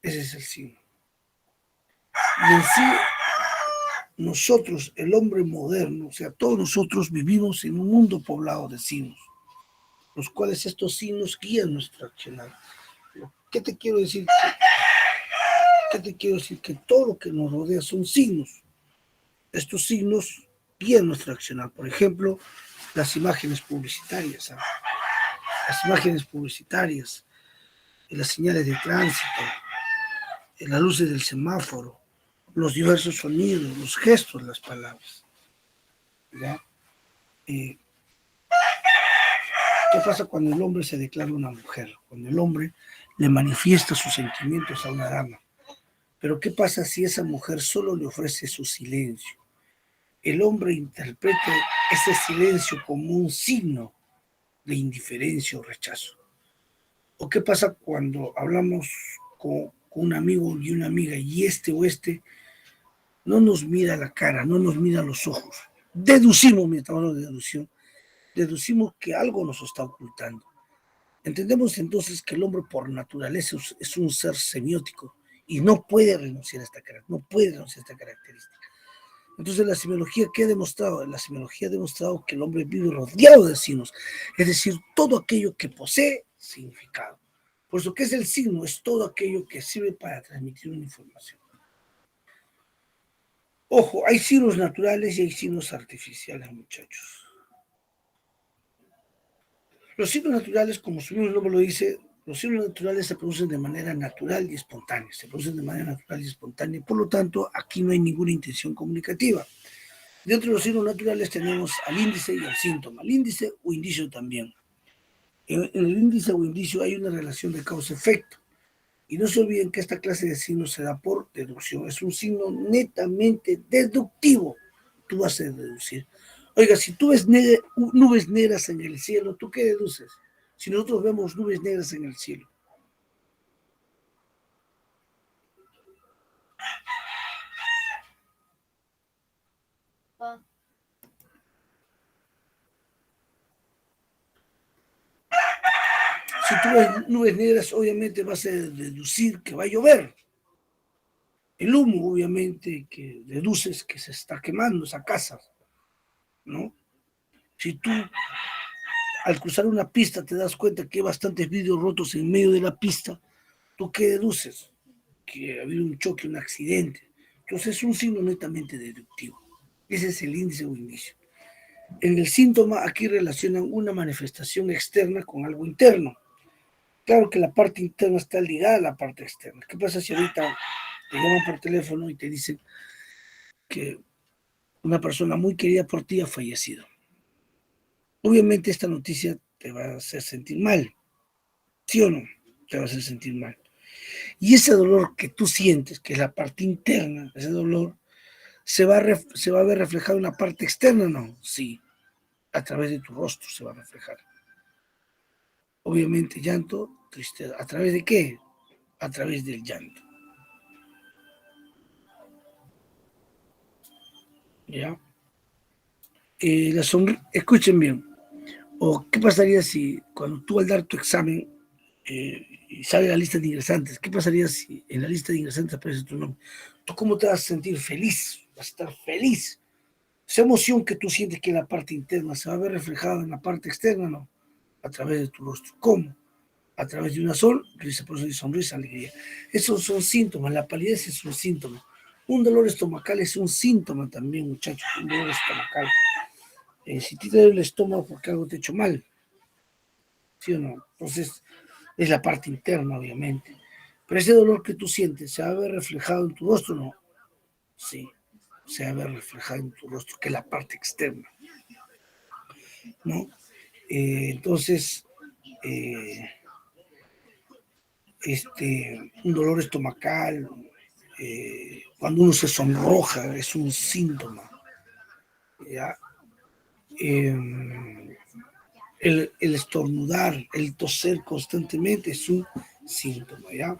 Ese es el signo. Y en sí, nosotros, el hombre moderno, o sea, todos nosotros vivimos en un mundo poblado de signos, los cuales estos signos guían nuestro accionar. ¿Qué te quiero decir? ¿Qué te quiero decir? Que todo lo que nos rodea son signos. Estos signos guían nuestro accionar. Por ejemplo, las imágenes publicitarias, ¿sabes? Las imágenes publicitarias, las señales de tránsito, las luces del semáforo, los diversos sonidos, los gestos, las palabras. ¿Ya? ¿Qué pasa cuando el hombre se declara una mujer? Cuando el hombre le manifiesta sus sentimientos a una dama. Pero ¿qué pasa si esa mujer solo le ofrece su silencio? El hombre interpreta ese silencio como un signo de indiferencia o rechazo. ¿O qué pasa cuando hablamos con un amigo y una amiga y este o este no nos mira la cara, no nos mira los ojos? Deducimos, mientras hablamos de deducción, deducimos que algo nos está ocultando. Entendemos entonces que el hombre por naturaleza es un ser semiótico y no puede renunciar a esta característica. Entonces la semiología, ¿qué ha demostrado? La semiología ha demostrado que el hombre vive rodeado de signos, es decir, todo aquello que posee significado. Por eso, ¿qué es el signo? Es todo aquello que sirve para transmitir una información. Ojo, hay signos naturales y hay signos artificiales, muchachos. Los signos naturales, como su mismo nombre lo dice, los signos naturales se producen de manera natural y espontánea. Se producen de manera natural y espontánea. Por lo tanto, aquí no hay ninguna intención comunicativa. Dentro de los signos naturales tenemos al índice y al síntoma. Al índice o indicio también. En el índice o indicio hay una relación de causa-efecto. Y no se olviden que esta clase de signos se da por deducción. Es un signo netamente deductivo. Tú vas a deducir. Oiga, si tú ves nubes negras en el cielo, ¿tú qué deduces? Si nosotros vemos nubes negras en el cielo. Si tú ves nubes negras, obviamente vas a deducir que va a llover. El humo, obviamente, que deduces que se está quemando esa casa, ¿no? Si tú al cruzar una pista te das cuenta que hay bastantes vidrios rotos en medio de la pista, ¿tú qué deduces? Que ha habido un choque, un accidente. Entonces es un signo netamente deductivo. Ese es el índice o indicio. En el síntoma aquí relacionan una manifestación externa con algo interno. Claro que la parte interna está ligada a la parte externa. ¿Qué pasa si ahorita te llaman por teléfono y te dicen que una persona muy querida por ti ha fallecido? Obviamente esta noticia te va a hacer sentir mal, ¿sí o no? Te va a hacer sentir mal. Y ese dolor que tú sientes, que es la parte interna, ese dolor, se va a ver reflejado en la parte externa, ¿no? Sí, a través de tu rostro se va a reflejar. Obviamente llanto, tristeza. ¿A través de qué? A través del llanto. ¿Ya? Escuchen bien, o qué pasaría si cuando tú al dar tu examen y sale la lista de ingresantes, qué pasaría si en la lista de ingresantes aparece tu nombre? ¿Tú cómo te vas a sentir? Feliz, vas a estar feliz. Esa emoción que tú sientes que en la parte interna se va a ver reflejada en la parte externa, ¿no? A través de tu rostro. ¿Cómo? A través de una sonrisa, por eso dice sonrisa, alegría. Esos son síntomas, la palidez es un síntoma. Un dolor estomacal es un síntoma también, muchachos, un dolor estomacal. Si te duele el estómago porque algo te ha hecho mal, ¿sí o no? Entonces, es la parte interna, obviamente. Pero ese dolor que tú sientes, ¿se va a ver reflejado en tu rostro? No. Sí, se va a ver reflejado en tu rostro, que es la parte externa, ¿no? Entonces, eh, un dolor estomacal, cuando uno se sonroja, es un síntoma, ¿ya? Eh, el estornudar, el toser constantemente es un síntoma, ¿ya?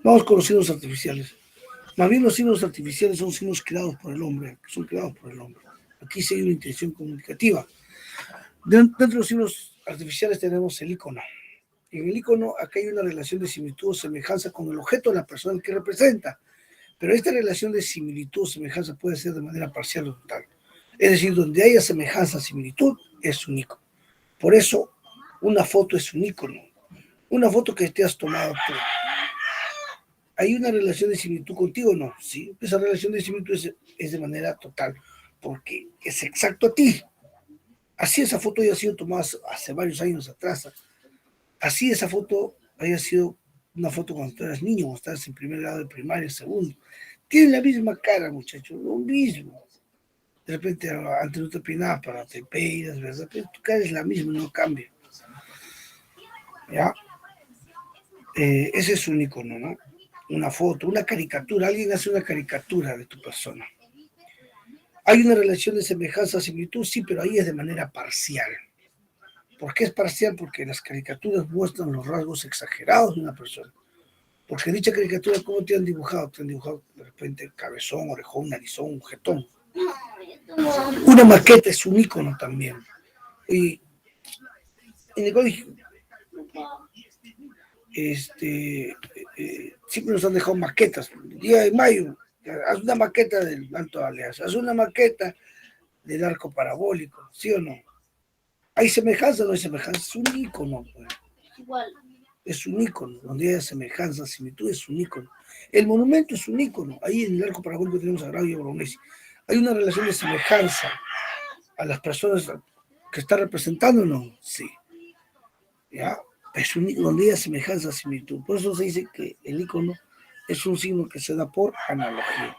Vamos con los signos artificiales. Más bien los signos artificiales son signos creados por el hombre, son creados por el hombre. Aquí sí hay una intención comunicativa. Dentro de los signos artificiales tenemos el icono. En el icono acá hay una relación de similitud o semejanza con el objeto de la persona que representa, pero esta relación de similitud o semejanza puede ser de manera parcial o total. Es decir, donde haya semejanza o similitud es un icono. Por eso una foto es un icono. Una foto que te has tomado tú. ¿Hay una relación de similitud contigo? No, sí. Esa relación de similitud es de manera total, porque es exacto a ti. Así esa foto haya sido tomada hace varios años atrás. Así esa foto haya sido una foto cuando tú eras niño, cuando estabas en primer grado de primaria, segundo. Tienen la misma cara, muchachos, lo mismo. De repente antes no te peinabas para te peinas, ¿verdad? Pero tu cara es la misma, no cambia. ¿Ya? Ese es un icono, ¿no? Una foto, una caricatura. Alguien hace una caricatura de tu persona. ¿Hay una relación de semejanza, similitud? Sí, pero ahí es de manera parcial. ¿Por qué es parcial? Porque las caricaturas muestran los rasgos exagerados de una persona. Porque en dicha caricatura, ¿cómo te han dibujado? Te han dibujado de repente cabezón, orejón, narizón, un jetón. Una maqueta es un icono también. Y en el colegio, siempre nos han dejado maquetas. El día de mayo, haz una maqueta del Alto de Alianza, haz una maqueta del arco parabólico, ¿sí o no? ¿Hay semejanza o no hay semejanza? Es un icono, pues. Igual. Es un icono, donde hay semejanza, similitud, es un icono. El monumento es un icono. Ahí en el arco parabólico tenemos a Grau y a Bolognesi. Hay una relación de semejanza a las personas que está representando, ¿no? Sí. ¿Ya? Es un icono donde hay semejanza, similitud. Por eso se dice que el icono es un signo que se da por analogía.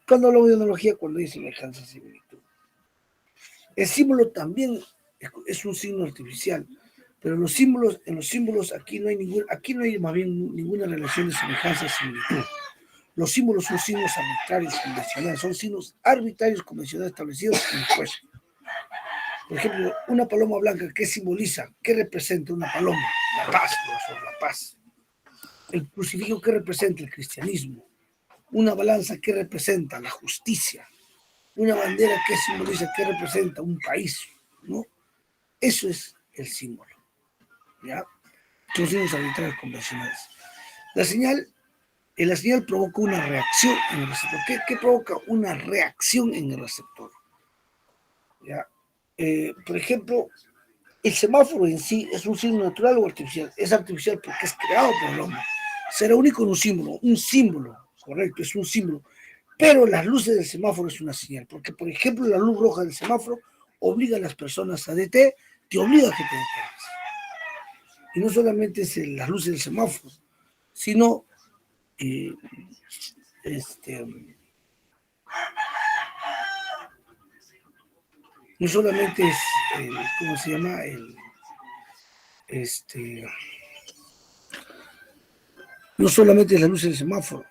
¿Cuándo hablo de analogía? Cuando hay semejanza, similitud. El símbolo también es un signo artificial, pero en los símbolos aquí no hay más bien ninguna relación de semejanza, similitud. Los símbolos son signos arbitrarios, convencionales, son signos arbitrarios, convencionales, establecidos en el juez. Por ejemplo, una paloma blanca, ¿qué simboliza? ¿Qué representa una paloma? La paz, profesor, la paz. El crucifijo, ¿qué representa? El cristianismo. Una balanza, ¿qué representa? La justicia. Una bandera, ¿qué simboliza? ¿Qué representa? Un país, ¿no? Eso es el símbolo, ¿ya? Son signos arbitrarios convencionales. La señal provoca una reacción en el receptor. ¿Qué provoca una reacción en el receptor? ¿Ya? Por ejemplo, el semáforo en sí es un signo natural o artificial. Es artificial porque es creado por el hombre. Será único en un símbolo, correcto, es un símbolo. Pero las luces del semáforo es una señal, porque por ejemplo la luz roja del semáforo obliga a las personas a detener, te obliga a que te detengas. Y no solamente es las luces del semáforo, sino eh, este, no solamente es ¿cómo se llama? No solamente es la luz del semáforo,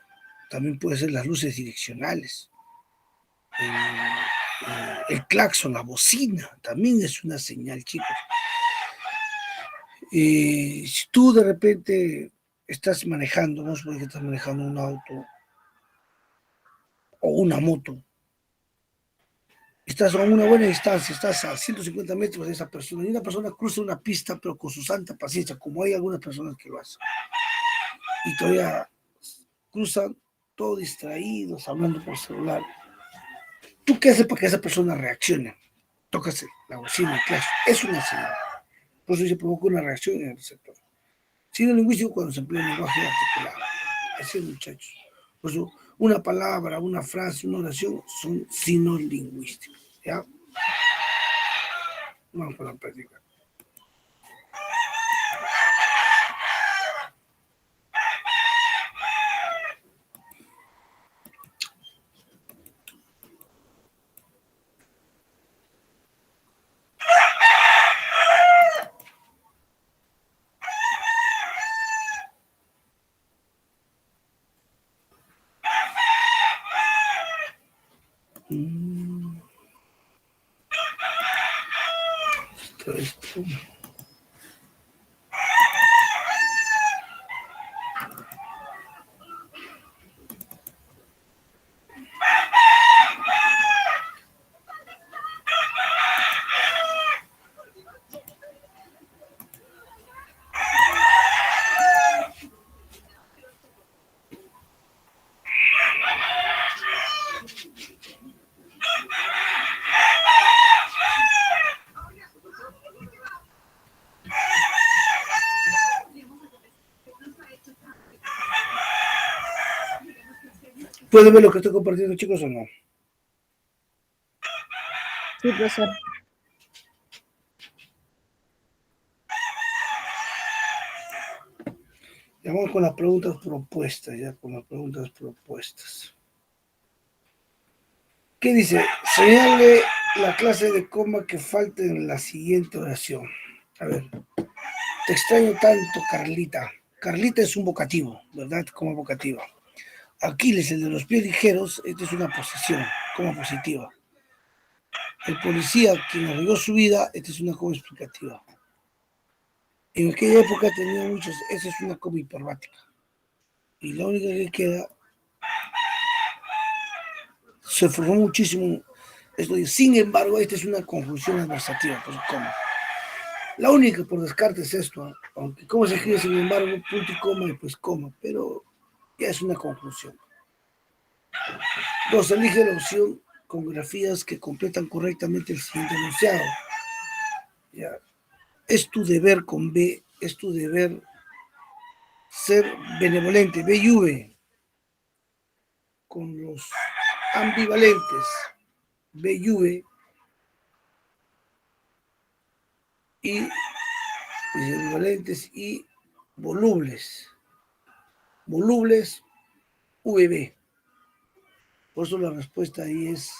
también puede ser las luces direccionales, el claxon, la bocina, también es una señal, chicos. Si tú de repente estás manejando, vamos a suponer que estás manejando un auto o una moto. Estás a una buena distancia, estás a 150 metros de esa persona, y una persona cruza una pista, pero con su santa paciencia, como hay algunas personas que lo hacen. Y todavía cruzan todos distraídos, hablando por celular. ¿Tú qué haces para que esa persona reaccione? Tócase la bocina, el claxon. Es una señal. Por eso se provoca una reacción en el receptor. Signo lingüístico cuando se emplea el lenguaje articulado. Así es, muchachos. Por eso, una palabra, una frase, una oración son signos lingüísticos. ¿Ya? Vamos a la práctica. Esto. ¿Pueden ver lo que estoy compartiendo, chicos, o no? Sí, profesor. Ya vamos con las preguntas propuestas, ya con las preguntas propuestas. ¿Qué dice? Señale la clase de coma que falta en la siguiente oración. A ver. Te extraño tanto, Carlita. Carlita es un vocativo, ¿verdad? Como vocativa. Aquiles, el de los pies ligeros, esta es una posesión, como positiva. El policía, quien arriesgó su vida, esta es una como explicativa. En aquella época tenía muchos, esa es una como hiperbática. Y la única que queda, se formó muchísimo. Esto dice, sin embargo, esta es una conjunción adversativa, pues coma. La única por descarte es esto, ¿eh? Aunque cómo se escribe sin embargo, punto y coma y pues coma, pero ya es una conclusión. 2. Elige la opción con grafías que completan correctamente el siguiente enunciado. Ya. Es tu deber con B, es tu deber ser benevolente, B y V, con los ambivalentes, B y V, y ambivalentes y volubles, VB. Por eso la respuesta ahí es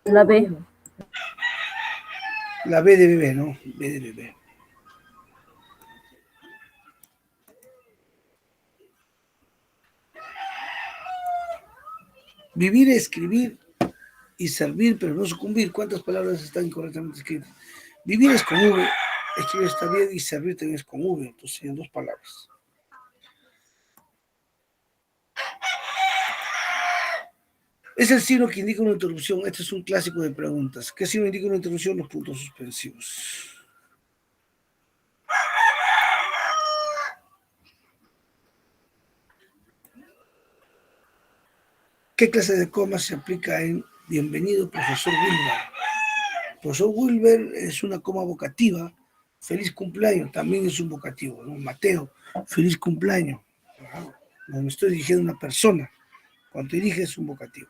La B. la B de bebé, ¿no? B de bebé. Vivir, escribir y servir, pero no sucumbir. ¿Cuántas palabras están incorrectamente escritas? Vivir es con V, escribir está bien y servir también es con V, entonces serían 2 palabras. Es el signo que indica una interrupción. Este es un clásico de preguntas. ¿Qué signo indica una interrupción? Los puntos suspensivos. ¿Qué clase de coma se aplica en Bienvenido, profesor Wilber? Profesor Wilber es una coma vocativa. Feliz cumpleaños, también es un vocativo, ¿no? Mateo, feliz cumpleaños. No me estoy dirigiendo a una persona. Cuando te diriges es un vocativo.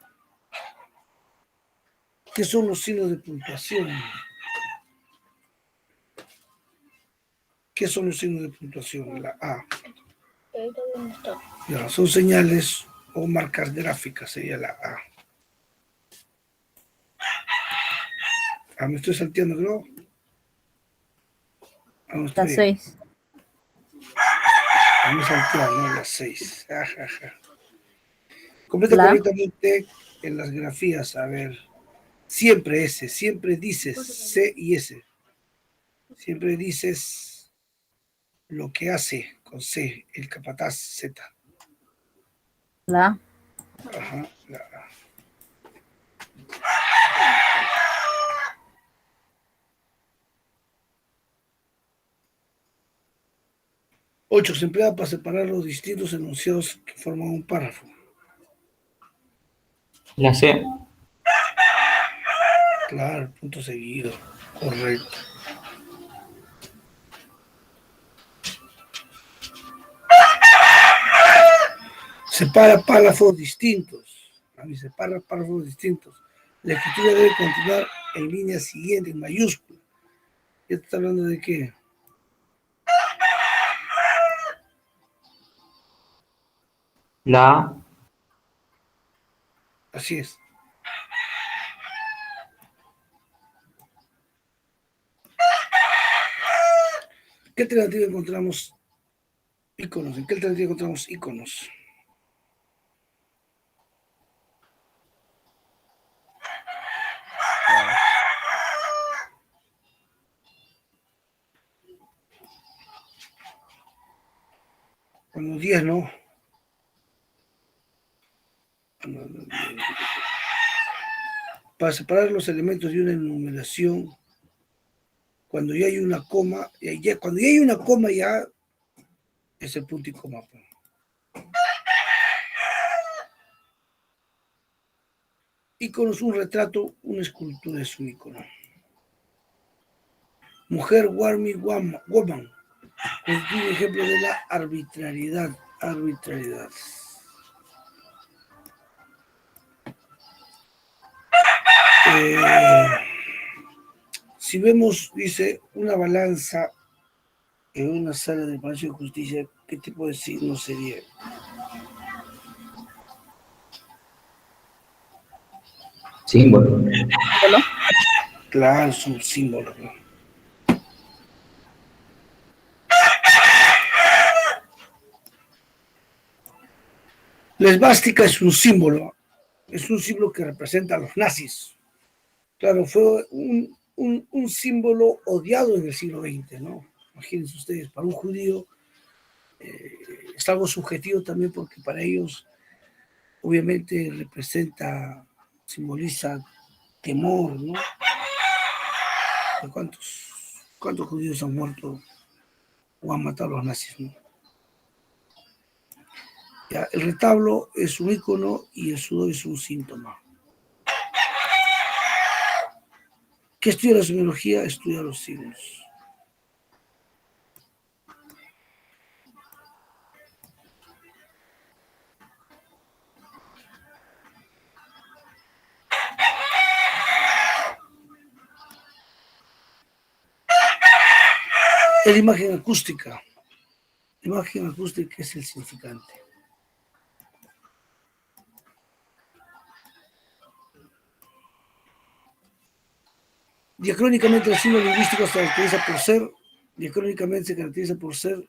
¿Qué son los signos de puntuación? ¿Qué son los signos de puntuación? La A. Ya, son señales o marcas gráficas, sería la A. Me estoy salteando, ¿no? La 6. Me salteando, ¿no? La 6. Completa La correctamente en las grafías, a ver. Siempre S, siempre dices C y S. Siempre dices lo que hace con C, el capataz Z. La A. Ajá, la A. Ocho, se emplea para separar los distintos enunciados que forman un párrafo. La C. Claro, punto seguido. Correcto. Separa párrafos distintos. A mí separa párrafos distintos. La escritura debe continuar en línea siguiente, en mayúscula. ¿Ya está hablando de qué? La A. Así es. ¿Qué alternativa encontramos iconos? ¿En qué alternativa encontramos iconos? Cuando 10 no. Para separar los elementos de una enumeración, cuando ya hay una coma, cuando ya hay una coma ya es el punto y coma. Pues. Icono es un retrato, una escultura es un icono. Mujer, woman, constituye un ejemplo de la arbitrariedad. Arbitrariedad. Si vemos, dice, una balanza en una sala del Palacio de Justicia, ¿qué tipo de signo sería? Símbolo. ¿Símbolo? Claro, es un símbolo. ¿No? La esvástica es un símbolo que representa a los nazis. Claro, fue un símbolo odiado en el siglo XX, ¿no? Imagínense ustedes, para un judío es algo subjetivo también porque para ellos obviamente simboliza temor, ¿no? ¿Cuántos judíos han muerto o han matado a los nazis, ¿no? Ya, el retablo es un icono y el sudor es un síntoma. ¿Qué estudia la semiología? Estudia los signos. Es la imagen acústica. La imagen acústica es el significante. Diacrónicamente, el signo lingüístico diacrónicamente se caracteriza por ser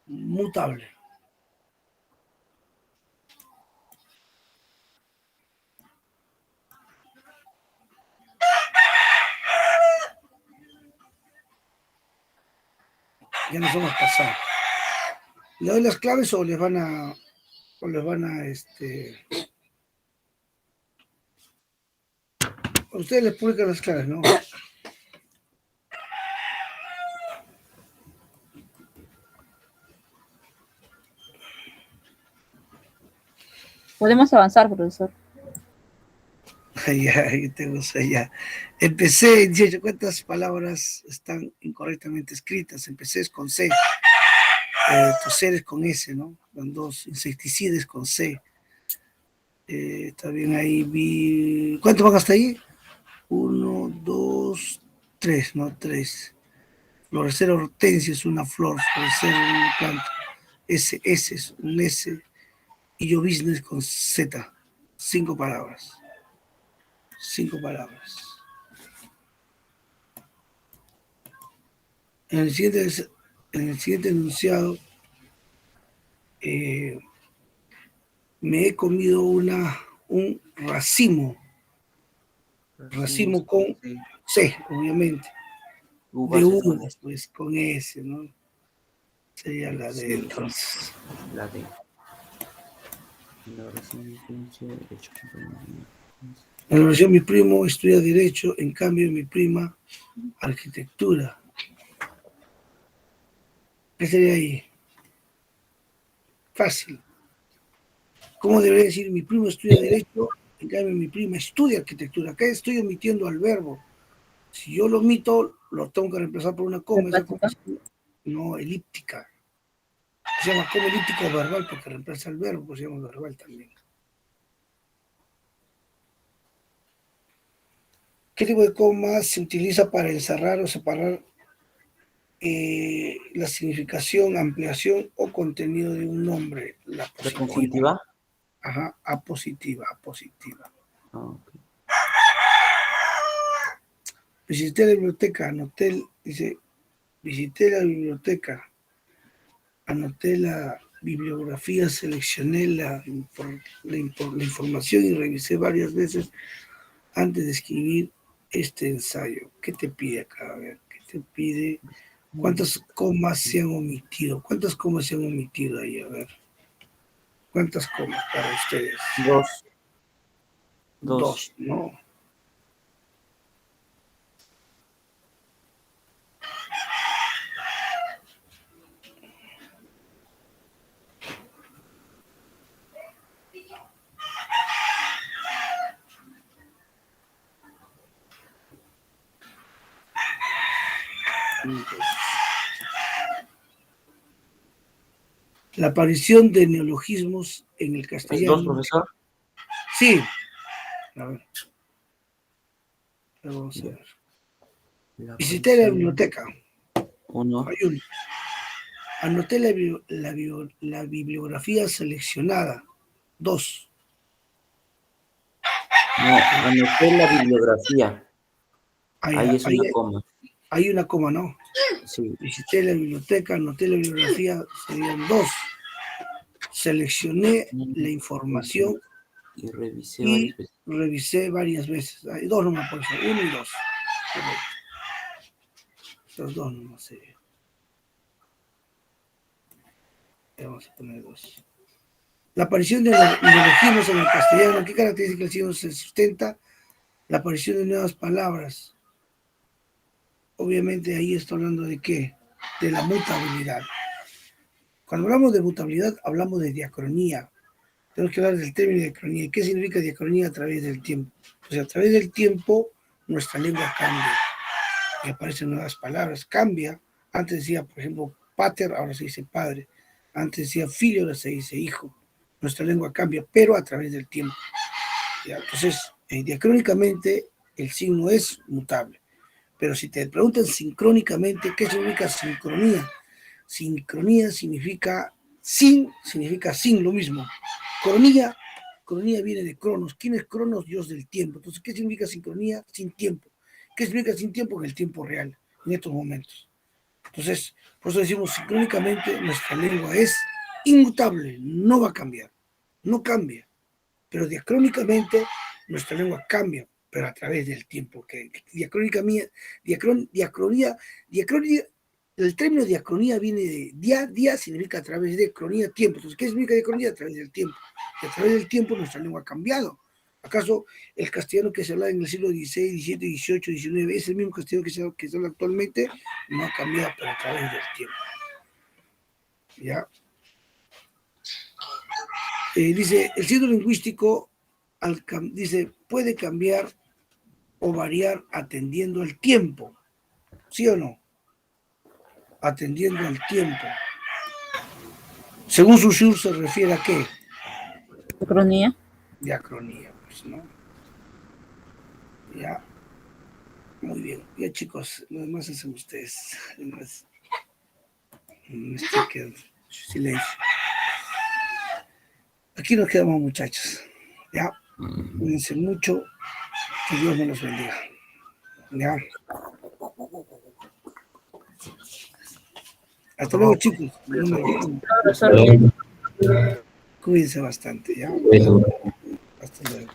mutable. Ya nos hemos pasado. ¿Le doy las claves o les van a a ustedes les publican las claves, ¿no? Podemos avanzar, profesor. Ya, yo tengo ya. Empecé, 18, ¿cuántas palabras están incorrectamente escritas? Empecé con C, toser es con S, ¿no? Van dos, insecticides con C. También ahí vi, ¿cuántos van hasta ahí? 1, 2, 3, no, 3. Florecer hortensia es una flor, florecer una planta. S es un S. Y yo business con Z. 5 palabras. 5 palabras. En el siguiente enunciado me he comido un racimo. Racimo con C, obviamente. De uvas, pues con S, ¿no? Sería la D entonces. La D. En la oración mi primo estudia derecho. En la oración mi primo estudia derecho, en cambio mi prima arquitectura. ¿Qué sería ahí? Fácil. ¿Cómo debería decir? Mi primo estudia derecho, en cambio mi prima estudia arquitectura. Acá estoy omitiendo al verbo. Si yo lo omito, lo tengo que reemplazar por una coma. Esa coma es no elíptica. Se llama coma elíptico verbal porque reemplaza el verbo, pues se llama verbal también. ¿Qué tipo de coma se utiliza para encerrar o separar la significación, ampliación o contenido de un nombre? La ¿La positiva. conjuntiva? Ajá, apositiva, apositiva. Ah, ok. Visité la biblioteca, anoté, dice, visité la biblioteca, anoté la bibliografía, seleccioné la información y revisé varias veces antes de escribir este ensayo. ¿Qué te pide acá? A ver, ¿qué te pide? ¿Cuántas comas se han omitido? ¿Cuántas comas se han omitido ahí? A ver. ¿Cuántas comas para ustedes? Dos. Dos, ¿no? La aparición de neologismos en el ¿Es castellano. dos, profesor? Sí. A ver. Vamos a ver. Visité la biblioteca. Uno. Hay uno. Anoté la bibliografía seleccionada. Dos. No, anoté la bibliografía. Ahí es una coma. Hay una coma, ¿no? Sí. Visité la biblioteca, anoté la bibliografía, serían dos. Seleccioné la información y revisé y varias veces. revisé varias veces. Hay dos nomás por eso, uno y dos. Correcto. Los dos nomás sería. Vamos a poner dos. La aparición de neologismos en el castellano, ¿qué características se sustenta? La aparición de nuevas palabras. Obviamente ahí estoy hablando de qué? De la mutabilidad. Cuando hablamos de mutabilidad, hablamos de diacronía. Tenemos que hablar del término de diacronía. ¿Y qué significa diacronía a través del tiempo? O sea, a través del tiempo nuestra lengua cambia y aparecen nuevas palabras. Cambia. Antes decía, por ejemplo, pater, ahora se dice padre. Antes decía filio, ahora se dice hijo. Nuestra lengua cambia, pero a través del tiempo. ¿Ya? Entonces, diacrónicamente el signo es mutable. Pero si te preguntan sincrónicamente, ¿qué significa sincronía? Sincronía significa sin, lo mismo. Cronía viene de Cronos. ¿Quién es Cronos? Dios del tiempo. Entonces, ¿qué significa sincronía? Sin tiempo. ¿Qué significa sin tiempo? En el tiempo real, en estos momentos. Entonces, por eso decimos, sincrónicamente nuestra lengua es inmutable, no va a cambiar, no cambia. Pero diacrónicamente nuestra lengua cambia, pero a través del tiempo. Que diacronía, el término diacronía viene de día significa a través de cronía, tiempo. Entonces, ¿qué significa diacronía? A través del tiempo. Y a través del tiempo nuestra lengua ha cambiado. ¿Acaso el castellano que se habla en el siglo XVI, XVII, XVIII, XIX es el mismo castellano que se habla actualmente? No ha cambiado, pero a través del tiempo. ¿Ya? Dice, el signo lingüístico dice, puede cambiar o variar atendiendo al tiempo. ¿Sí o no? Atendiendo al tiempo. Según Saussure se refiere a qué? Diacronía. Diacronía, pues, ¿no? Ya. Muy bien. Ya, chicos, lo demás hacen ustedes. Además, silencio. Aquí nos quedamos, muchachos. Ya. Cuídense mucho. Que Dios me los bendiga. Ya. Hasta luego, chicos. Cuídense bastante, ¿ya? Hasta luego.